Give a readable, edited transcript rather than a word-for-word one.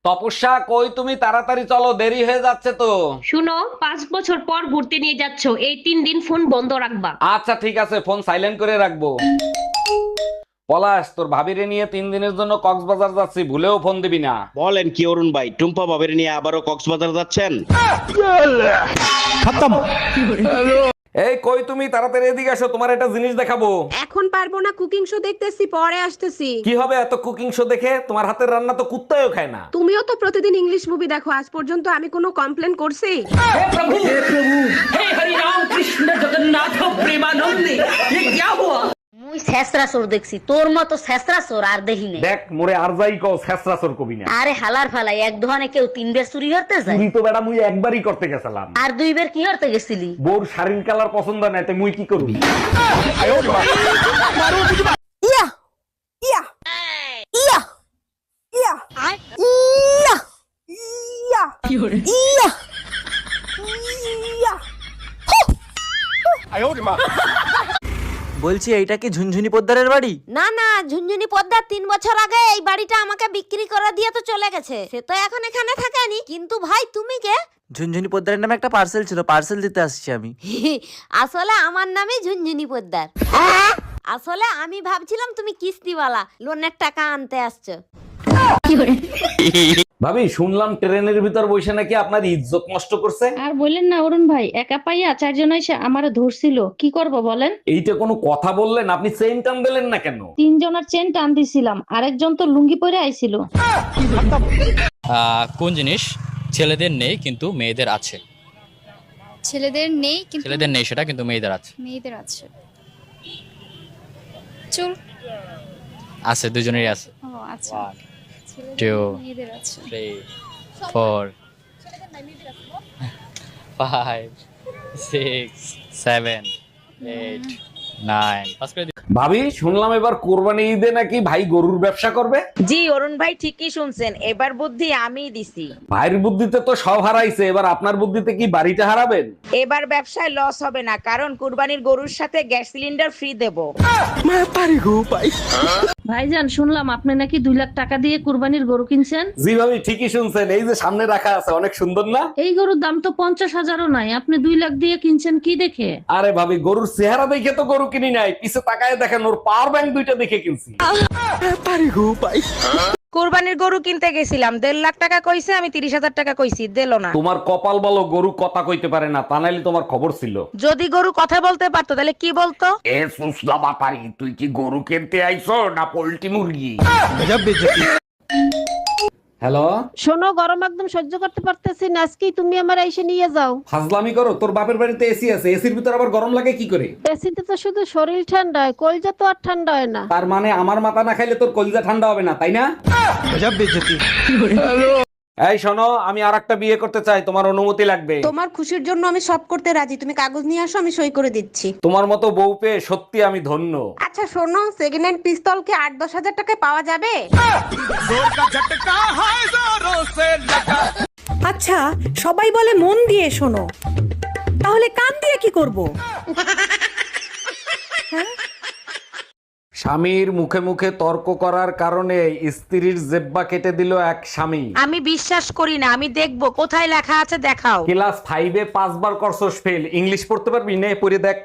তপস্যা, কই তুমি? তাড়াতাড়ি চলো, দেরি হয়ে যাচ্ছে তো। শুনো, 5 বছর পর ঘুরতে নিয়ে যাচ্ছ, এই 3 দিন ফোন বন্ধ রাখবা। আচ্ছা ঠিক আছে, ফোন সাইলেন্ট করে রাখবো। পলাশ, তোর ভাবিরে নিয়ে 3 দিনের জন্য কক্সবাজার যাচ্ছি, ভুলেও ফোন দিবি না। বলেন কি অরুণ ভাই, টুম্পা বাবের নিয়ে আবারও কক্সবাজার যাচ্ছেন? এই কই তুমি? তাড়াতাড়ি এদিকে আসো, তোমার একটা জিনিস দেখাবো। এখন পারবো না, কুকিং শো দেখতেছি, পরে আসতেছি। কি হবে এত কুকিং শো দেখে? তোমার হাতের রান্না তো কুত্তাও খায় না। তুমিও তো প্রতিদিন ইংলিশ মুভি দেখো, আজ পর্যন্ত আমি কোনো কমপ্লেন করছি? মুই ছেসরা চোর দেখছি, তোর মতো ছেসরা চোর আর দেখি নাই। দেখ মোরে আর যাই কও, ছেসরা চোর কবি না। আরে হালার ফালাই, এক দোকানে কেউ 3 বের চুরি করতে যায়, তুই তো বেটা মুই একবারই করতে গেছিলাম। আর 2 বের কি করতে গেছিলি? বোর শাড়ির কালার পছন্দ না, তে মুই কি করবি? ইয়া ইয়া ইয়া ইয়া ইয়া ইয়া ইয়া ইয়া বলছি এইটা কি ঝুনঝুনি পোদ্দারের বাড়ি? না না, ঝুনঝুনি পদ্মার 3 বছর আগে এই বাড়িটা আমাকে বিক্রি করে দিয়ে তো চলে গেছে। সে তো এখন এখানে থাকেনি। কিন্তু ভাই তুমি কে? ঝুনঝুনি পোদ্দারের নামে একটা পার্সেল ছিল, পার্সেল দিতে আসছি আমি। আসলে আমার নামই ঝুনঝুনি পদ্মার। আসলে আমি ভাবছিলাম তুমি কিস্তিওয়ালা, লোনের টাকা আনতে আসছো। ভাবি, শুনলাম ট্রেনের ভিতর বসে নাকি আপনার ইজ্জত নষ্ট করছে। আর বললেন না অরুণ ভাই, একা পাইয়া 4 জন এসে আমারে ধরছিল, কি করব বলেন? এইটা কোনো কথা বললেন? আপনি চেইন টান দিলেন না কেন? 3 জনের চেন টান দিছিলাম, আরেকজন তো লুঙ্গি পরে আইছিল। কোন জিনিস ছেলেদের নেই কিন্তু মেয়েদের আছে? ছেলেদের নেই কিন্তু ছেলেদের নেই সেটা, কিন্তু মেয়েদের আছে। মেয়েদের আছে। চুল। আছে, দুজনেরই আছে। ও আচ্ছা। 1 ছেলেদের 2 মেয়েদের আছে। 3 4 5 6 7 8 9 পাস করে দিন। ভাবি, শুনলাম এবার কোরবানি ঈদে নাকি ভাই গরুর ব্যবসা করবে। জি অরুণ ভাই, ঠিকই শুনছেন, এবার বুদ্ধি আমিই দিছি। ভাইয়ের বুদ্ধিতে তো সব হারাইছে, এবার আপনার বুদ্ধিতে কি বাড়িটা হারাবেন? এবার ব্যবসায় লস হবে না, কারণ কুরবানির গরুর সাথে গ্যাস সিলিন্ডার ফ্রি দেবো। ভাইজান, শুনলাম আপনি নাকি 2 লাখ টাকা দিয়ে কুরবানির গরু কিনছেন। জি ভাবি, ঠিকই শুনছেন, এই যে সামনে রাখা আছে, অনেক সুন্দর না? এই গরুর দাম তো 50,000ও নাই, আপনি 2 লাখ দিয়ে কিনছেন কি দেখে? আরে ভাবি, গরুর চেহারা দেখে তো গরু কিনি নাই, পিছে তাকায় দেখেন ওর পাওয়ার ব্যাংক 2টা দেখে কিনছি। কুরবানির গরু কিনতে গেছিলাম, 1.5 লাখ টাকা কইছে, আমি 30,000 টাকা কইছি, দিলো না। তোমার কপাল বলো গরু কথা কইতে পারে না, তা নাইলে তোমার খবর ছিল। যদি গরু কথা বলতে পারতো তাহলে কি বলতো? এ সুসলা বাপারি, তুই কি গরু কিনতে আইছো না পোল্ট্রি মুরগি? হ্যালো, শোনো, গরম একদম সহ্য করতে পারতেছি না, আজকেই তুমি আমার এসে নিয়ে যাও। ফাজলামি করো? তোর বাপের বাড়িতে এসি আছে, এসির ভিতর আবার গরম লাগে কি করে? এসিতে তো শুধু শরীর ঠান্ডা হয়, কলজা তো আর ঠান্ডা হয় না। তার মানে আমার মাথা না খাইলে তোর কলিজা ঠান্ডা হবে না, তাই না? এই শোনো, আমি আরেকটা বিয়ে করতে চাই, তোমার অনুমতি লাগবে। তোমার খুশির জন্য আমি সব করতে রাজি, তুমি কাগজ নিয়ে আসো, আমি সই করে দিচ্ছি। তোমার মতো বউ পেয়ে সত্যি আমি ধন্য। আচ্ছা শোনো, সেকেন্ড হ্যান্ড পিস্তল কি 8-10 হাজার টাকায় পাওয়া যাবে? আচ্ছা, সবাই বলে মন দিয়ে শোনো, তাহলে কান দিয়ে কি করব? স্বামীর মুখে মুখে তর্ক করার কারণে স্ত্রীর জেব্বা কেটে দিল এক স্বামী। আমি বিশ্বাস করি না, আমি দেখবো কোথায় লেখা আছে, দেখাও। ক্লাস 5-এ 5 বার করছস ফেল, ইংলিশ পড়তে পারবি? নে পড়ে দেখ।